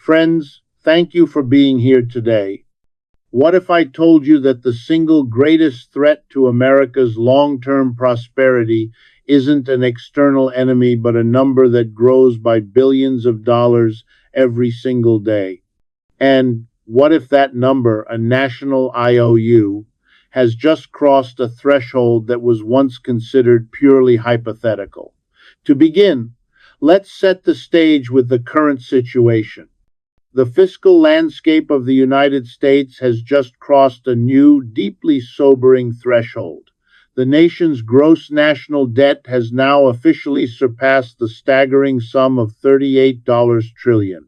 Friends, thank you for being here today. What if I told you that the single greatest threat to America's long-term prosperity isn't an external enemy, but a number that grows by billions of dollars every single day? And what if that number, a national IOU, has just crossed a threshold that was once considered purely hypothetical? To begin, let's set the stage with the current situation. The fiscal landscape of the United States has just crossed a new, deeply sobering threshold. The nation's gross national debt has now officially surpassed the staggering sum of $38 trillion.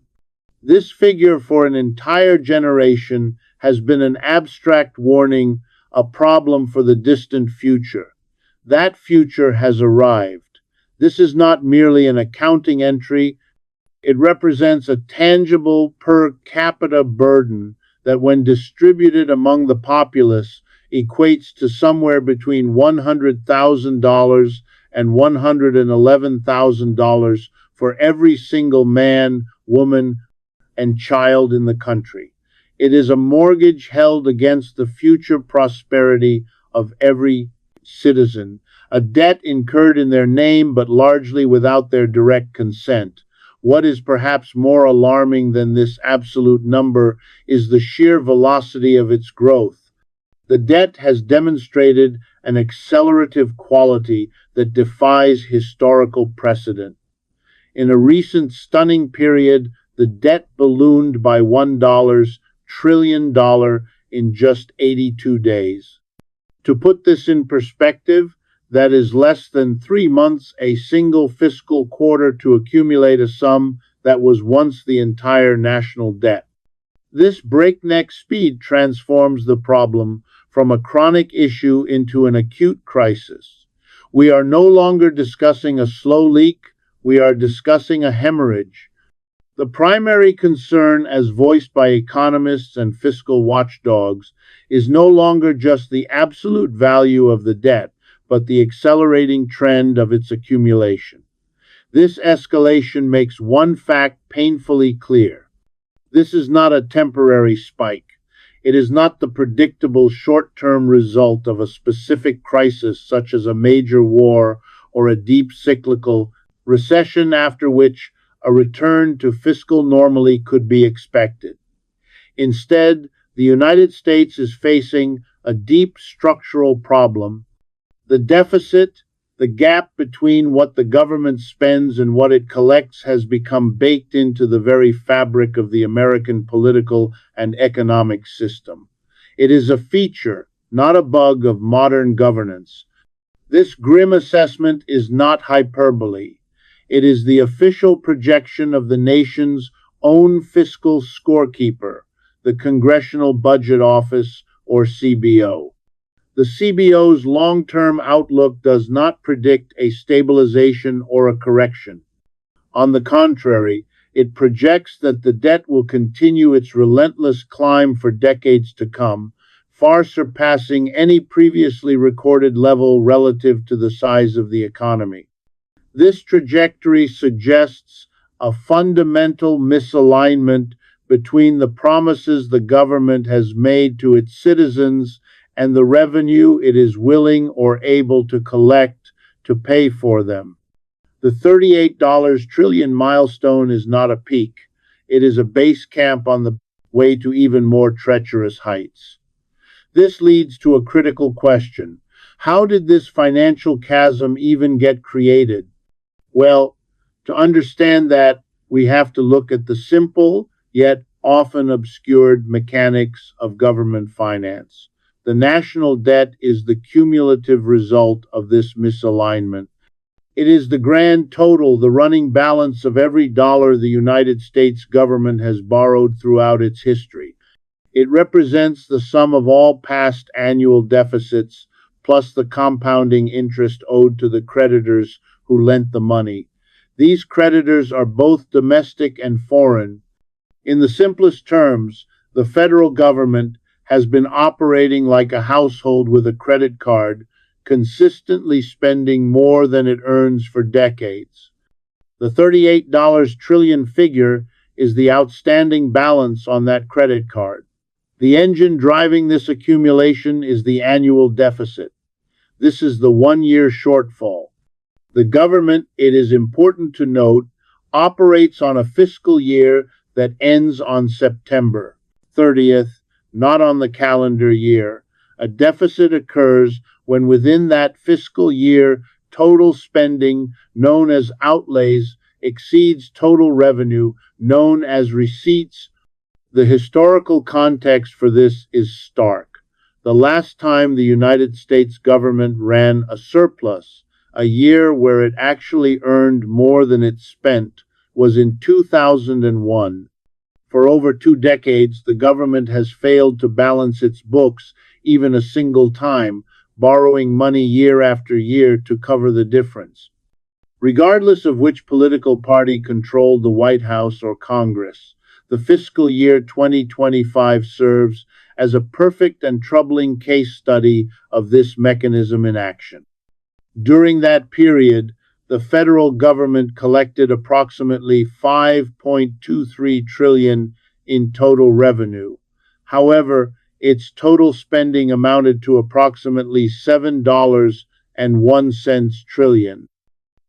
This figure for an entire generation has been an abstract warning, a problem for the distant future. That future has arrived. This is not merely an accounting entry. It represents a tangible per capita burden that, when distributed among the populace, equates to somewhere between $100,000 and $111,000 for every single man, woman, and child in the country. It is a mortgage held against the future prosperity of every citizen, a debt incurred in their name but largely without their direct consent. What is perhaps more alarming than this absolute number is the sheer velocity of its growth. The debt has demonstrated an accelerative quality that defies historical precedent. In a recent stunning period, the debt ballooned by $1 trillion in just 82 days. To put this in perspective, that is less than 3 months, a single fiscal quarter, to accumulate a sum that was once the entire national debt. This breakneck speed transforms the problem from a chronic issue into an acute crisis. We are no longer discussing a slow leak, we are discussing a hemorrhage. The primary concern, as voiced by economists and fiscal watchdogs, is no longer just the absolute value of the debt, but the accelerating trend of its accumulation. This escalation makes one fact painfully clear. This is not a temporary spike. It is not the predictable short-term result of a specific crisis such as a major war or a deep cyclical recession after which a return to fiscal normalcy could be expected. Instead, the United States is facing a deep structural problem. The deficit, the gap between what the government spends and what it collects, has become baked into the very fabric of the American political and economic system. It is a feature, not a bug, of modern governance. This grim assessment is not hyperbole. It is the official projection of the nation's own fiscal scorekeeper, the Congressional Budget Office, or CBO. The CBO's long-term outlook does not predict a stabilization or a correction. On the contrary, it projects that the debt will continue its relentless climb for decades to come, far surpassing any previously recorded level relative to the size of the economy. This trajectory suggests a fundamental misalignment between the promises the government has made to its citizens and the revenue it is willing or able to collect to pay for them. The $38 trillion milestone is not a peak. It is a base camp on the way to even more treacherous heights. This leads to a critical question. How did this financial chasm even get created? Well, to understand that, we have to look at the simple, yet often obscured mechanics of government finance. The national debt is the cumulative result of this misalignment. It is the grand total, the running balance of every dollar the United States government has borrowed throughout its history. It represents the sum of all past annual deficits, plus the compounding interest owed to the creditors who lent the money. These creditors are both domestic and foreign. In the simplest terms, the federal government has been operating like a household with a credit card, consistently spending more than it earns for decades. The $38 trillion figure is the outstanding balance on that credit card. The engine driving this accumulation is the annual deficit. This is the 1 year shortfall. The government, it is important to note, operates on a fiscal year that ends on September 30th, not on the calendar year. A deficit occurs when within that fiscal year, total spending, known as outlays, exceeds total revenue, known as receipts. The historical context for this is stark. The last time the United States government ran a surplus, a year where it actually earned more than it spent, was in 2001. For over 2 decades, the government has failed to balance its books even a single time, borrowing money year after year to cover the difference. Regardless of which political party controlled the White House or Congress, the fiscal year 2025 serves as a perfect and troubling case study of this mechanism in action. During that period, the federal government collected approximately $5.23 trillion in total revenue. However, its total spending amounted to approximately $7.01 trillion.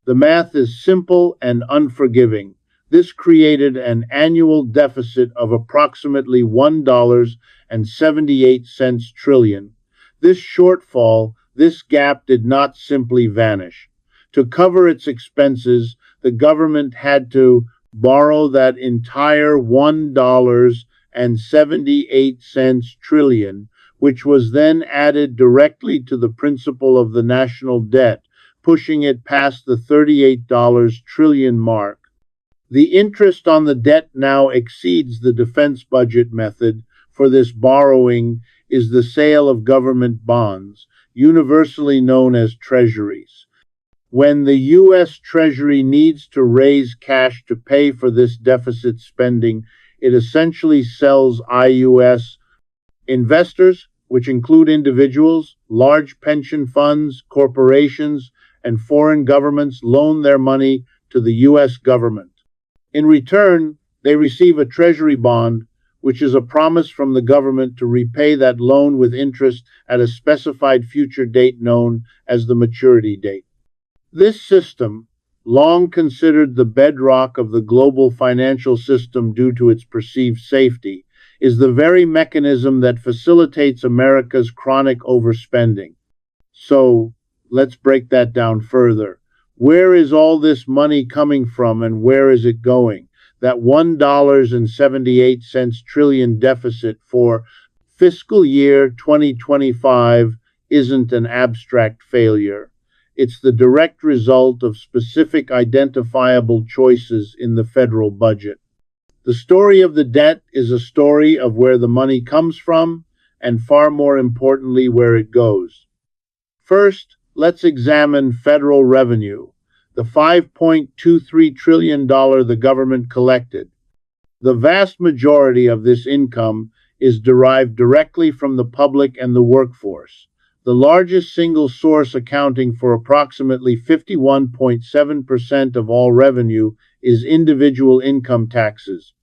The math is simple and unforgiving. This created an annual deficit of approximately $1.78 trillion. This shortfall, this gap did not simply vanish. To cover its expenses, the government had to borrow that entire $1.78 trillion, which was then added directly to the principal of the national debt, pushing it past the $38 trillion mark. The interest on the debt now exceeds the defense budget method for this borrowing is the sale of government bonds, universally known as treasuries. When the U.S. Treasury needs to raise cash to pay for this deficit spending, it essentially sells IUS. Investors, which include individuals, large pension funds, corporations, and foreign governments, loan their money to the U.S. government. In return, they receive a treasury bond, which is a promise from the government to repay that loan with interest at a specified future date known as the maturity date. This system, long considered the bedrock of the global financial system due to its perceived safety, is the very mechanism that facilitates America's chronic overspending. So, let's break that down further. Where is all this money coming from and where is it going? That $1.78 trillion deficit for fiscal year 2025 isn't an abstract failure. It's the direct result of specific identifiable choices in the federal budget. The story of the debt is a story of where the money comes from and, far more importantly, where it goes. First, let's examine federal revenue, the $5.23 trillion the government collected. The vast majority of this income is derived directly from the public and the workforce, the largest single source accounting for approximately 51.7% of all revenue is individual income taxes.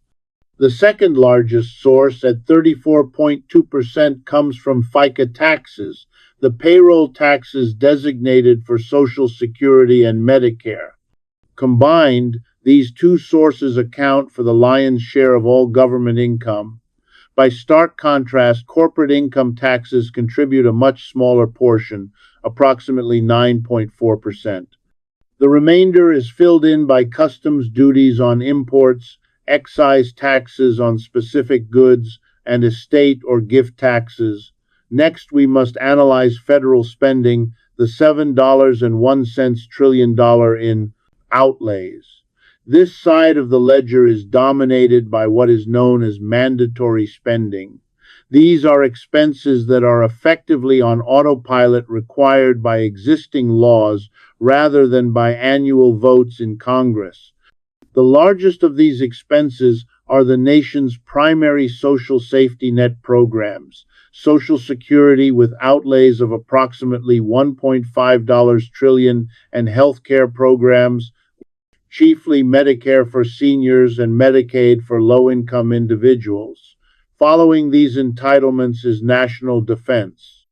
The second largest source, at 34.2%, comes from FICA taxes, the payroll taxes designated for Social Security and Medicare. Combined, these two sources account for the lion's share of all government income. By stark contrast, corporate income taxes contribute a much smaller portion, approximately 9.4%. The remainder is filled in by customs duties on imports, excise taxes on specific goods, and estate or gift taxes. Next, we must analyze federal spending, the $7.01 trillion in outlays. This side of the ledger is dominated by what is known as mandatory spending. These are expenses that are effectively on autopilot required by existing laws rather than by annual votes in Congress. The largest of these expenses are the nation's primary social safety net programs, Social Security with outlays of approximately $1.5 trillion and healthcare programs chiefly Medicare for seniors and Medicaid for low-income individuals. Following these entitlements is national defense.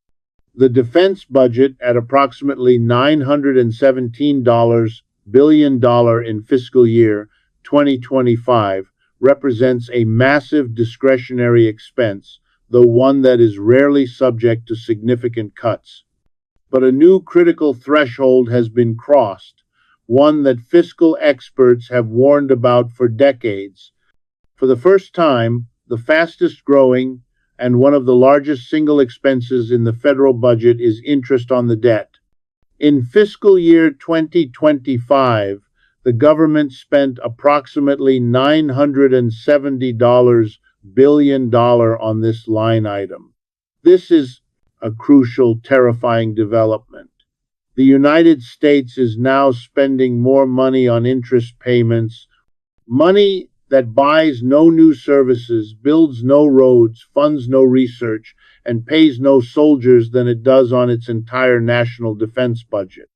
The defense budget at approximately $917 billion in fiscal year 2025 represents a massive discretionary expense, though one that is rarely subject to significant cuts. But a new critical threshold has been crossed, one that fiscal experts have warned about for decades. For the first time, the fastest growing and one of the largest single expenses in the federal budget is interest on the debt. In fiscal year 2025, the government spent approximately $970 billion on this line item. This is a crucial, terrifying development. The United States is now spending more money on interest payments, money that buys no new services, builds no roads, funds no research, and pays no soldiers than it does on its entire national defense budget.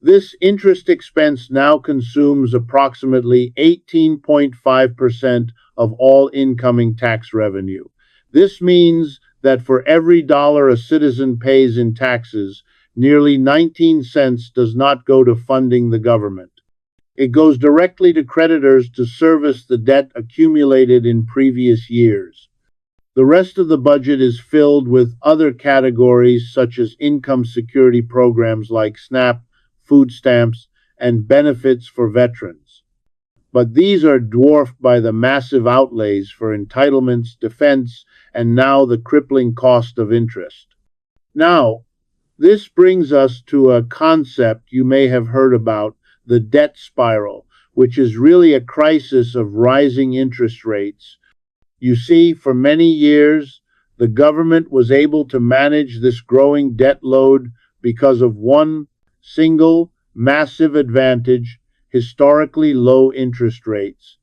This interest expense now consumes approximately 18.5% of all incoming tax revenue. This means that for every dollar a citizen pays in taxes, nearly 19 cents does not go to funding the government. It goes directly to creditors to service the debt accumulated in previous years. The rest of the budget is filled with other categories such as income security programs like SNAP, food stamps, and benefits for veterans. But these are dwarfed by the massive outlays for entitlements, defense, and now the crippling cost of interest. Now, this brings us to a concept you may have heard about, the debt spiral, which is really a crisis of rising interest rates. You see, for many years, the government was able to manage this growing debt load because of one single massive advantage: historically low interest rates.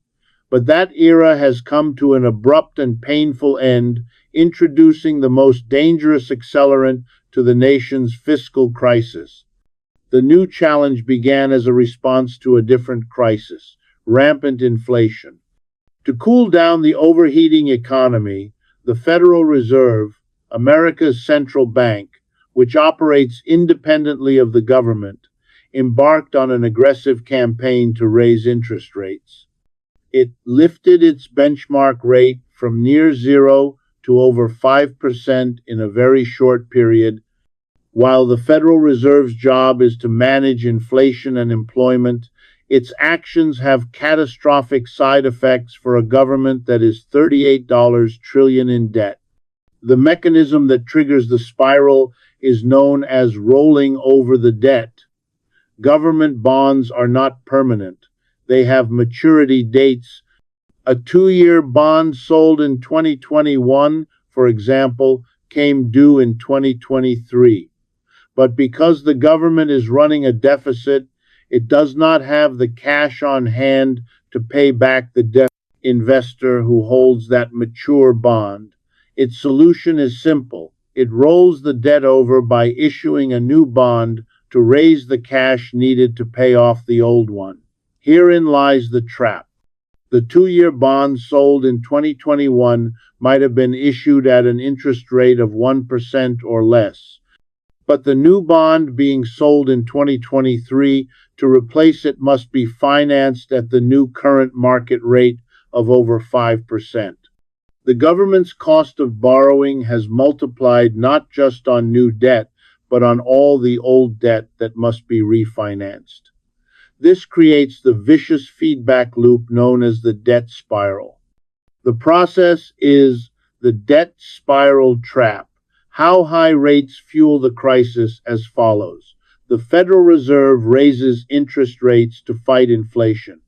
But that era has come to an abrupt and painful end, introducing the most dangerous accelerant to the nation's fiscal crisis. The new challenge began as a response to a different crisis: rampant inflation. To cool down the overheating economy, the Federal Reserve, America's central bank, which operates independently of the government, embarked on an aggressive campaign to raise interest rates. It lifted its benchmark rate from near zero to over 5% in a very short period. While the Federal Reserve's job is to manage inflation and employment, its actions have catastrophic side effects for a government that is $38 trillion in debt. The mechanism that triggers the spiral is known as rolling over the debt. Government bonds are not permanent. They have maturity dates. A 2-year bond sold in 2021, for example, came due in 2023. But because the government is running a deficit, it does not have the cash on hand to pay back the debt investor who holds that mature bond. Its solution is simple. It rolls the debt over by issuing a new bond to raise the cash needed to pay off the old one. Herein lies the trap. The 2-year bond sold in 2021 might have been issued at an interest rate of 1% or less. But the new bond being sold in 2023, to replace it must be financed at the new current market rate of over 5%. The government's cost of borrowing has multiplied not just on new debt, but on all the old debt that must be refinanced. This creates the vicious feedback loop known as the debt spiral. The process is the debt spiral trap. How high rates fuel the crisis as follows. The Federal Reserve raises interest rates to fight inflation.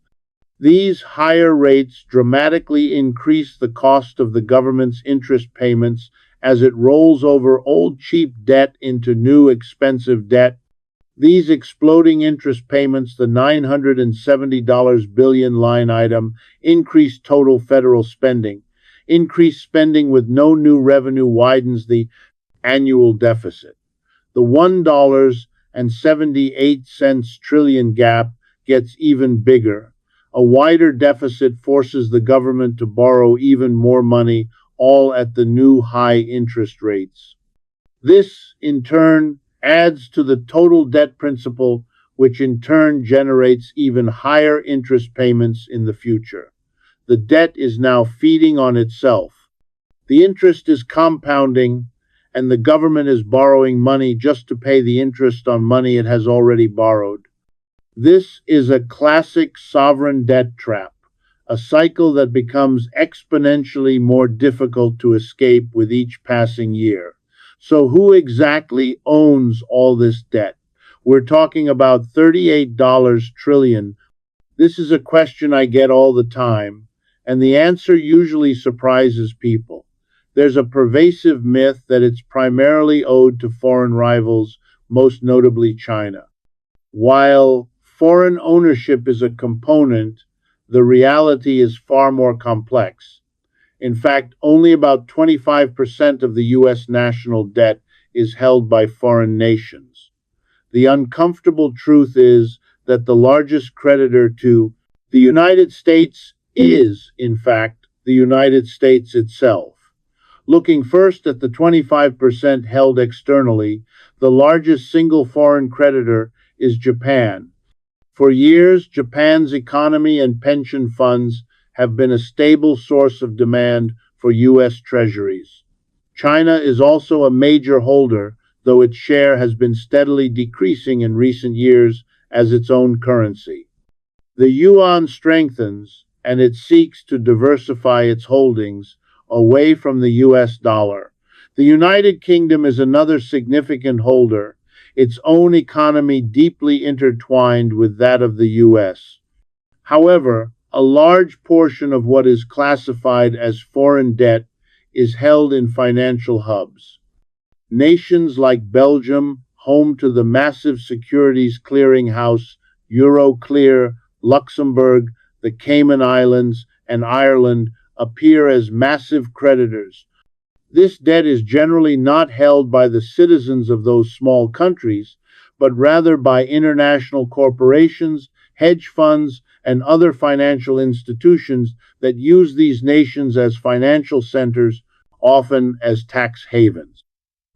These higher rates dramatically increase the cost of the government's interest payments as it rolls over old cheap debt into new expensive debt. These exploding interest payments, the $970 billion line item, increase total federal spending. Increased spending with no new revenue widens the annual deficit. The $1.78 trillion gap gets even bigger. A wider deficit forces the government to borrow even more money, all at the new high interest rates. This, in turn, adds to the total debt principal, which in turn generates even higher interest payments in the future. The debt is now feeding on itself. The interest is compounding, and the government is borrowing money just to pay the interest on money it has already borrowed. This is a classic sovereign debt trap, a cycle that becomes exponentially more difficult to escape with each passing year. So, who exactly owns all this debt? We're talking about $38 trillion. This is a question I get all the time, and the answer usually surprises people. There's a pervasive myth that it's primarily owed to foreign rivals, most notably China. While foreign ownership is a component, the reality is far more complex. In fact, only about 25% of the U.S. national debt is held by foreign nations. The uncomfortable truth is that the largest creditor to the United States is, in fact, the United States itself. Looking first at the 25% held externally, the largest single foreign creditor is Japan. For years, Japan's economy and pension funds have been a stable source of demand for U.S. treasuries. China is also a major holder, though its share has been steadily decreasing in recent years as its own currency. The yuan strengthens, and it seeks to diversify its holdings away from the US dollar. The United Kingdom is another significant holder, its own economy deeply intertwined with that of the US. However, a large portion of what is classified as foreign debt is held in financial hubs. Nations like Belgium, home to the massive securities clearinghouse Euroclear, Luxembourg, the Cayman Islands, and Ireland, appear as massive creditors. This debt is generally not held by the citizens of those small countries, but rather by international corporations, hedge funds, and other financial institutions that use these nations as financial centers, often as tax havens.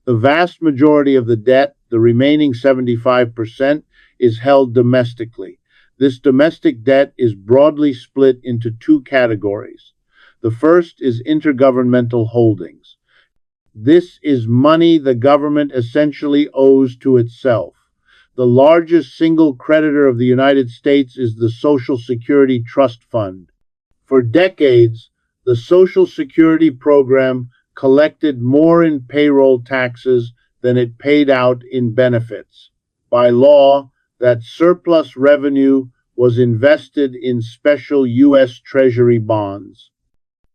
The vast majority of the debt, the remaining 75%, is held domestically. This domestic debt is broadly split into two categories. The first is intergovernmental holdings. This is money the government essentially owes to itself. The largest single creditor of the United States is the Social Security Trust Fund. For decades, the Social Security program collected more in payroll taxes than it paid out in benefits. By law, that surplus revenue was invested in special U.S. Treasury bonds.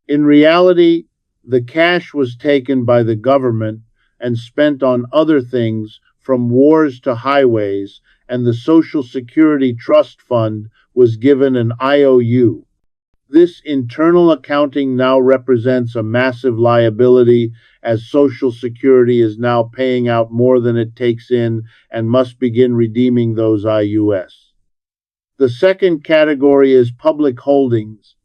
In reality, the cash was taken by the government and spent on other things, from wars to highways, and the Social Security Trust Fund was given an IOU. This internal accounting now represents a massive liability, as Social Security is now paying out more than it takes in and must begin redeeming those IUS. The second category is public holdings.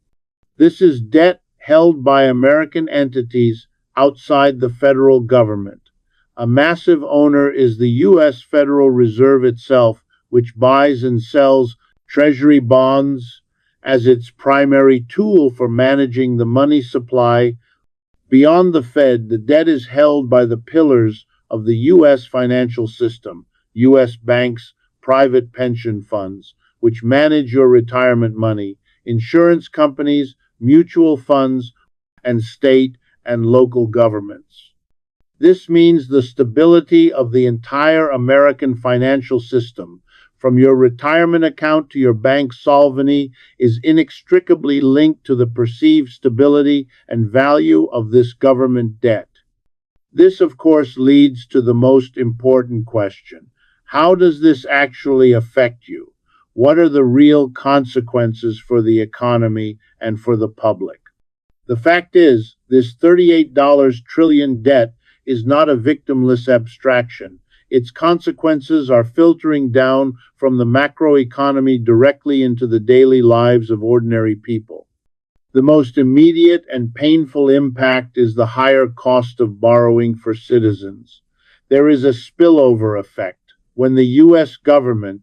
This is debt held by American entities outside the federal government. A massive owner is the U.S. Federal Reserve itself, which buys and sells treasury bonds as its primary tool for managing the money supply. Beyond the Fed, the debt is held by the pillars of the U.S. financial system, U.S. banks, private pension funds, which manage your retirement money, insurance companies, mutual funds, and state and local governments. This means the stability of the entire American financial system, from your retirement account to your bank solvency, is inextricably linked to the perceived stability and value of this government debt. This, of course, leads to the most important question. How does this actually affect you? What are the real consequences for the economy and for the public? The fact is, this $38 trillion debt is not a victimless abstraction. its consequences are filtering down from the macroeconomy directly into the daily lives of ordinary people. The most immediate and painful impact is the higher cost of borrowing for citizens. There is a spillover effect. When the U.S. government,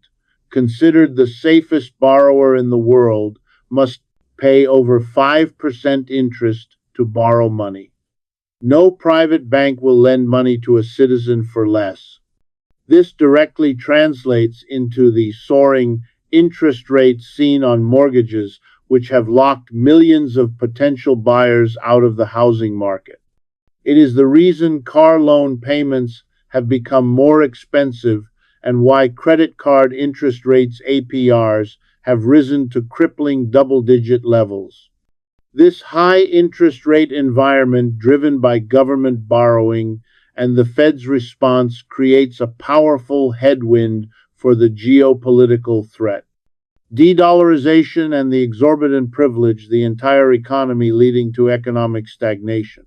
considered the safest borrower in the world, must pay over 5% interest to borrow money. No private bank will lend money to a citizen for less. This directly translates into the soaring interest rates seen on mortgages, which have locked millions of potential buyers out of the housing market. It is the reason car loan payments have become more expensive and why credit card interest rates APRs have risen to crippling double-digit levels. This high interest rate environment driven by government borrowing and the Fed's response creates a powerful headwind for the geopolitical threat. De-dollarization and the exorbitant privilege the entire economy, leading to economic stagnation.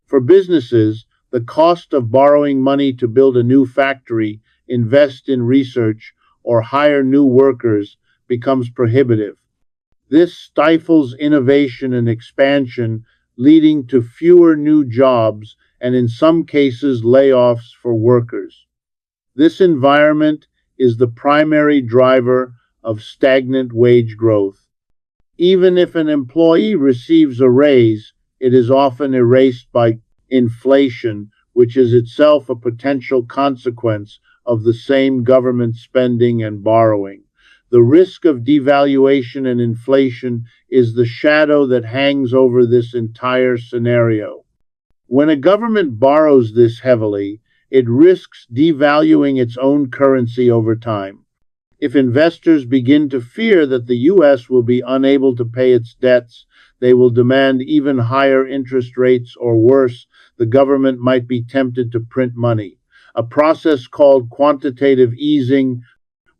For businesses, the cost of borrowing money to build a new factory, invest in research, or hire new workers becomes prohibitive. This stifles innovation and expansion, leading to fewer new jobs and in some cases layoffs for workers. This environment is the primary driver of stagnant wage growth. Even if an employee receives a raise, it is often erased by inflation, which is itself a potential consequence of the same government spending and borrowing. The risk of devaluation and inflation is the shadow that hangs over this entire scenario. When a government borrows this heavily, it risks devaluing its own currency over time. If investors begin to fear that the U.S. will be unable to pay its debts, they will demand even higher interest rates, or worse, the government might be tempted to print money, a process called quantitative easing,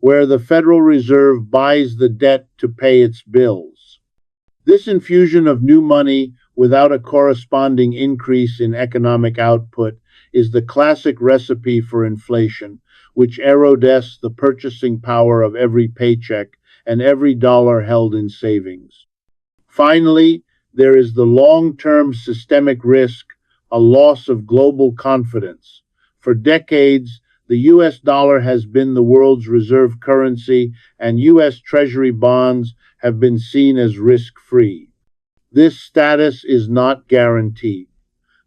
where the Federal Reserve buys the debt to pay its bills. This infusion of new money without a corresponding increase in economic output is the classic recipe for inflation, which erodes the purchasing power of every paycheck and every dollar held in savings. Finally, there is the long-term systemic risk, a loss of global confidence. For decades, the U.S. dollar has been the world's reserve currency, and U.S. Treasury bonds have been seen as risk-free. This status is not guaranteed.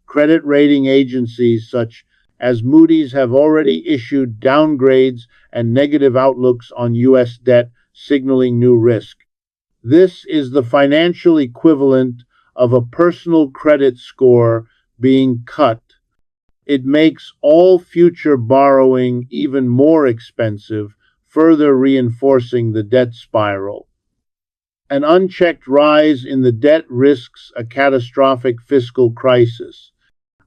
Credit rating agencies such as Moody's have already issued downgrades and negative outlooks on U.S. debt, signaling new risk. This is the financial equivalent of a personal credit score being cut. It makes all future borrowing even more expensive, further reinforcing the debt spiral. An unchecked rise in the debt risks a catastrophic fiscal crisis,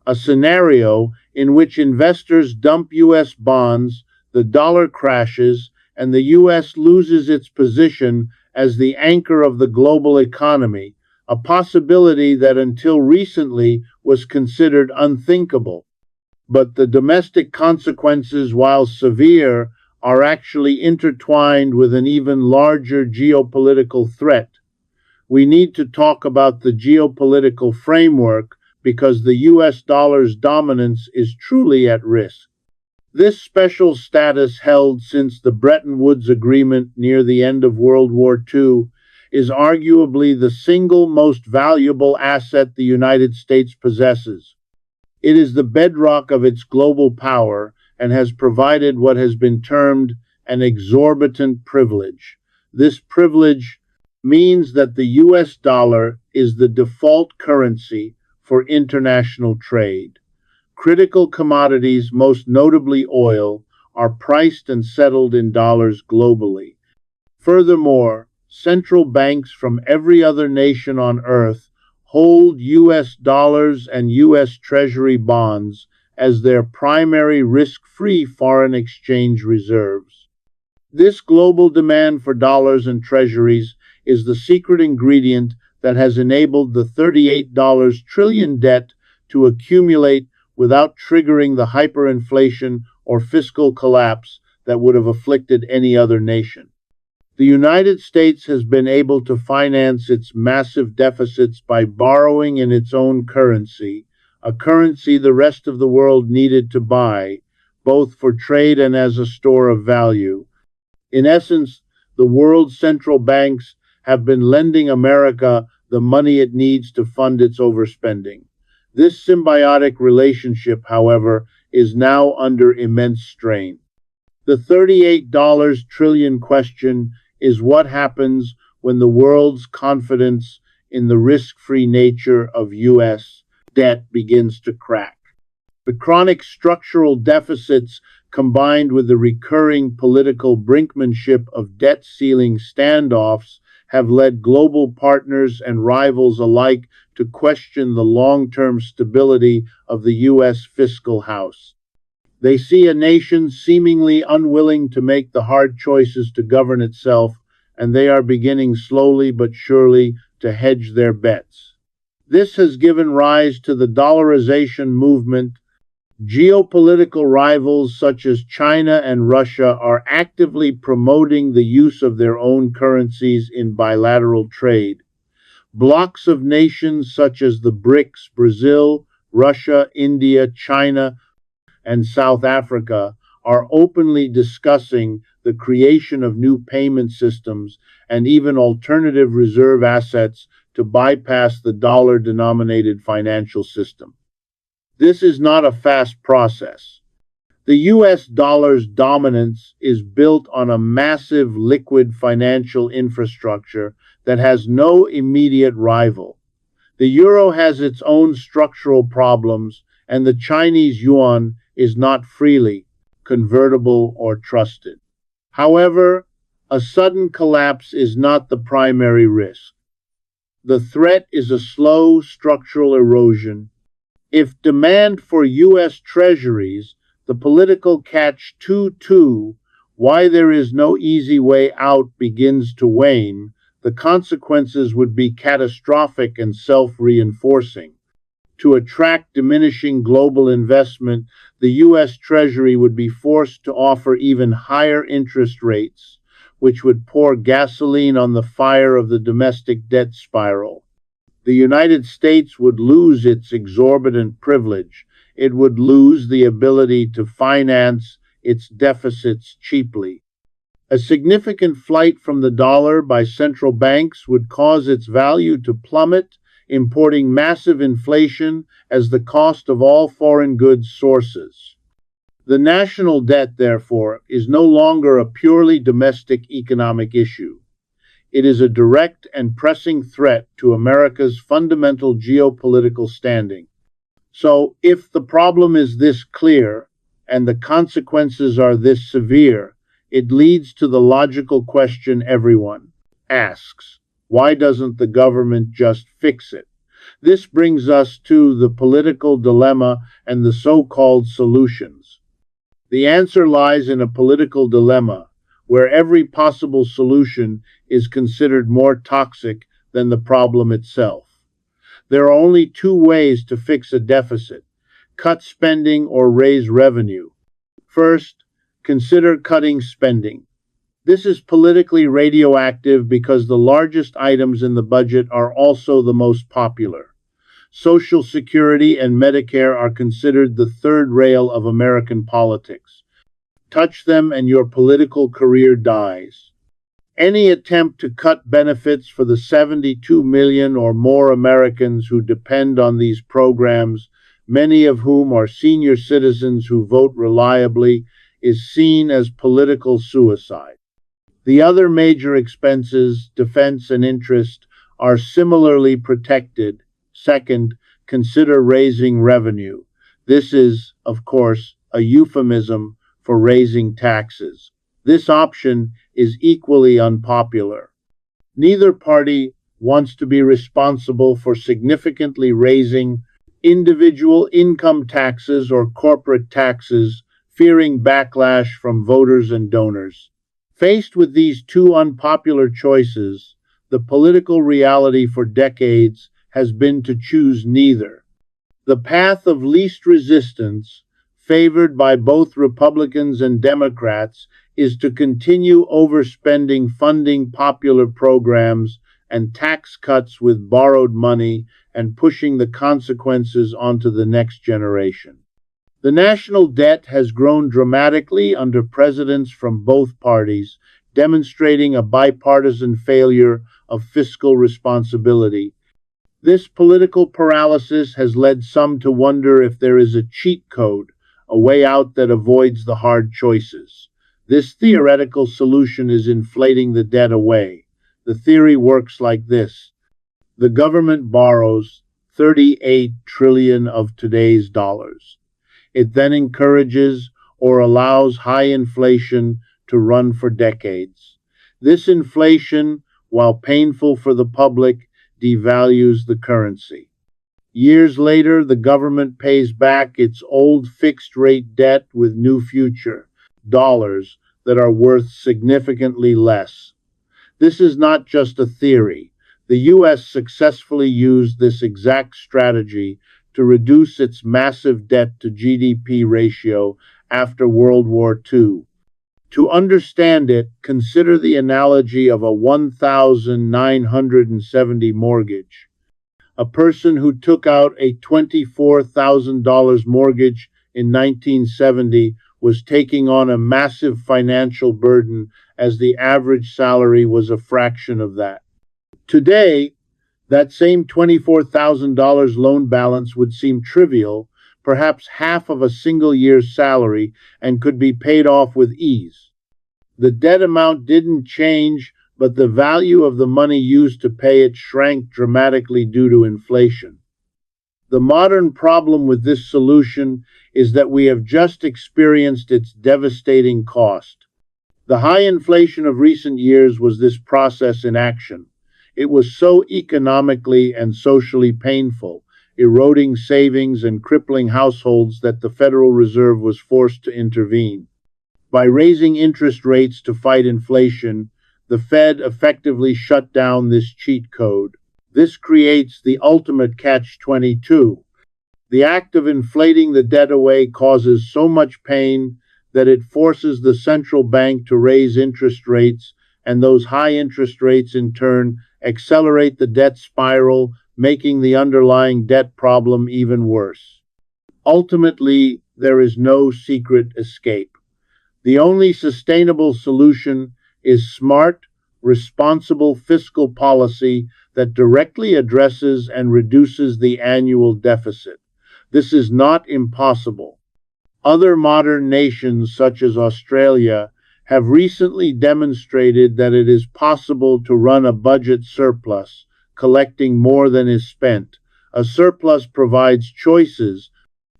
a scenario in which investors dump U.S. bonds, the dollar crashes, and the U.S. loses its position as the anchor of the global economy, a possibility that until recently was considered unthinkable. But the domestic consequences, while severe, are actually intertwined with an even larger geopolitical threat. We need to talk about the geopolitical framework because the U.S. dollar's dominance is truly at risk. This special status, held since the Bretton Woods Agreement near the end of World War II, is arguably the single most valuable asset the United States possesses. It is the bedrock of its global power and has provided what has been termed an exorbitant privilege. This privilege means that the U.S. dollar is the default currency for international trade. Critical commodities, most notably oil, are priced and settled in dollars globally. Furthermore, central banks from every other nation on earth hold U.S. dollars and U.S. Treasury bonds as their primary risk-free foreign exchange reserves. This global demand for dollars and treasuries is the secret ingredient that has enabled the $38 trillion debt to accumulate without triggering the hyperinflation or fiscal collapse that would have afflicted any other nation. The United States has been able to finance its massive deficits by borrowing in its own currency, a currency the rest of the world needed to buy, both for trade and as a store of value. In essence, the world's central banks have been lending America the money it needs to fund its overspending. This symbiotic relationship, however, is now under immense strain. The $38 trillion question is what happens when the world's confidence in the risk-free nature of U.S. debt begins to crack. The chronic structural deficits combined with the recurring political brinkmanship of debt ceiling standoffs have led global partners and rivals alike to question the long-term stability of the U.S. fiscal house. They see a nation seemingly unwilling to make the hard choices to govern itself, and they are beginning slowly but surely to hedge their bets. This has given rise to the dollarization movement. Geopolitical rivals such as China and Russia are actively promoting the use of their own currencies in bilateral trade. Blocs of nations such as the BRICS, Brazil, Russia, India, China, and South Africa are openly discussing the creation of new payment systems and even alternative reserve assets to bypass the dollar-denominated financial system. This is not a fast process. The US dollar's dominance is built on a massive liquid financial infrastructure that has no immediate rival. The euro has its own structural problems, and the Chinese yuan is not freely convertible or trusted. However, a sudden collapse is not the primary risk. The threat is a slow structural erosion. If demand for U.S. treasuries, the political catch-22, why there is no easy way out, begins to wane, the consequences would be catastrophic and self-reinforcing. To attract diminishing global investment, the U.S. Treasury would be forced to offer even higher interest rates, which would pour gasoline on the fire of the domestic debt spiral. The United States would lose its exorbitant privilege. It would lose the ability to finance its deficits cheaply. A significant flight from the dollar by central banks would cause its value to plummet, importing massive inflation as the cost of all foreign goods sources. The national debt, therefore, is no longer a purely domestic economic issue. It is a direct and pressing threat to America's fundamental geopolitical standing. So, if the problem is this clear, and the consequences are this severe, it leads to the logical question everyone asks: why doesn't the government just fix it? This brings us to the political dilemma and the so-called solutions. The answer lies in a political dilemma, where every possible solution is considered more toxic than the problem itself. There are only two ways to fix a deficit: cut spending or raise revenue. First, consider cutting spending. This is politically radioactive because the largest items in the budget are also the most popular. Social Security and Medicare are considered the third rail of American politics. Touch them and your political career dies. Any attempt to cut benefits for the 72 million or more Americans who depend on these programs, many of whom are senior citizens who vote reliably, is seen as political suicide. The other major expenses, defense and interest, are similarly protected. Second, consider raising revenue. This is, of course, a euphemism for raising taxes. This option is equally unpopular. Neither party wants to be responsible for significantly raising individual income taxes or corporate taxes, fearing backlash from voters and donors. Faced with these two unpopular choices, the political reality for decades has been to choose neither. The path of least resistance, favored by both Republicans and Democrats, is to continue overspending, funding popular programs and tax cuts with borrowed money, and pushing the consequences onto the next generation. The national debt has grown dramatically under presidents from both parties, demonstrating a bipartisan failure of fiscal responsibility. This political paralysis has led some to wonder if there is a cheat code, a way out that avoids the hard choices. This theoretical solution is inflating the debt away. The theory works like this. The government borrows 38 trillion of today's dollars. It then encourages or allows high inflation to run for decades. This inflation, while painful for the public, devalues the currency. Years later, the government pays back its old fixed-rate debt with new future dollars that are worth significantly less. This is not just a theory. The U.S. successfully used this exact strategy to reduce its massive debt to GDP ratio after World War II. To understand it, consider the analogy of a 1,970 mortgage. A person who took out a $24,000 mortgage in 1970 was taking on a massive financial burden, as the average salary was a fraction of that. Today, that same $24,000 loan balance would seem trivial, perhaps half of a single year's salary, and could be paid off with ease. The debt amount didn't change, but the value of the money used to pay it shrank dramatically due to inflation. The modern problem with this solution is that we have just experienced its devastating cost. The high inflation of recent years was this process in action. It was so economically and socially painful, eroding savings and crippling households, that the Federal Reserve was forced to intervene. By raising interest rates to fight inflation, the Fed effectively shut down this cheat code. This creates the ultimate catch-22. The act of inflating the debt away causes so much pain that it forces the central bank to raise interest rates, and those high interest rates in turn accelerate the debt spiral, making the underlying debt problem even worse. Ultimately, there is no secret escape. The only sustainable solution is smart, responsible fiscal policy that directly addresses and reduces the annual deficit. This is not impossible. Other modern nations, such as Australia, have recently demonstrated that it is possible to run a budget surplus, collecting more than is spent. A surplus provides choices: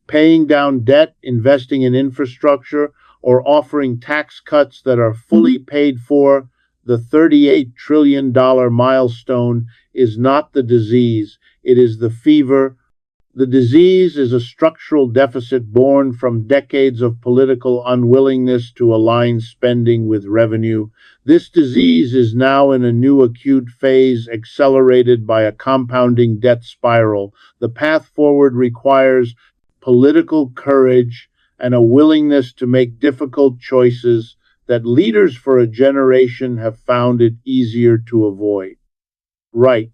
paying down debt, investing in infrastructure, or offering tax cuts that are fully paid for. The $38 trillion milestone is not the disease, it is the fever. The disease is a structural deficit born from decades of political unwillingness to align spending with revenue. This disease is now in a new acute phase, accelerated by a compounding debt spiral. The path forward requires political courage and a willingness to make difficult choices that leaders for a generation have found it easier to avoid. Right.